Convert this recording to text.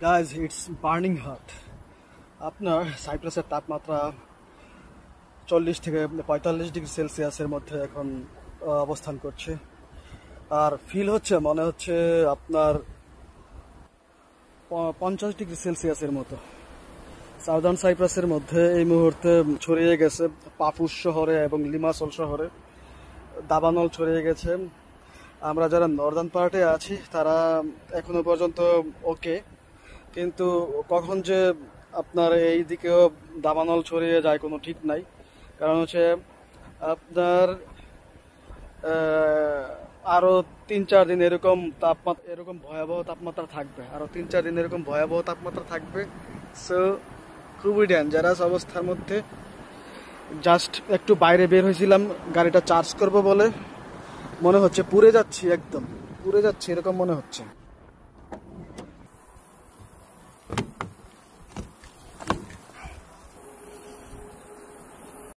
Guys it's burning hot. আপনার সাইপ্রাসের তাপমাত্রা 40 থেকে 45 ডিগ্রি সেলসিয়াসের মধ্যে এখন অবস্থান করছে। আর ফিল হচ্ছে মনে হচ্ছে আপনার 50 ডিগ্রি সেলসিয়াসের মতো। সাউদার্ন সাইপ্রাসের মধ্যে এই মুহূর্তে ছড়িয়ে গেছে পাফুস শহরে এবং লিমাসল শহরে, দাবানল ছড়িয়ে গেছে। আমরা যারা নর্দার্ন পার্টে আছি তারা এখনো পর্যন্ত ওকে, কিন্তু কখন যে আপনার এই দিকেও দাবানল ছড়িয়ে যায় কোনো ঠিক নাই। কারণ হচ্ছে আপনার আরো 3-4 দিন এরকম তাপমাত্রা, এরকম ভয়াবহ তাপমাত্রা থাকবে, আরো 3-4 দিন এরকম ভয়াবহ তাপমাত্রা থাকবে। সো খুবই ডেঞ্জারাস অবস্থার মধ্যে। জাস্ট একটু বাইরে বের হয়েছিলাম গাড়িটা চার্জ করব বলে, মনে হচ্ছে পুড়ে যাচ্ছি, একদম পুড়ে যাচ্ছি এরকম মনে হচ্ছে।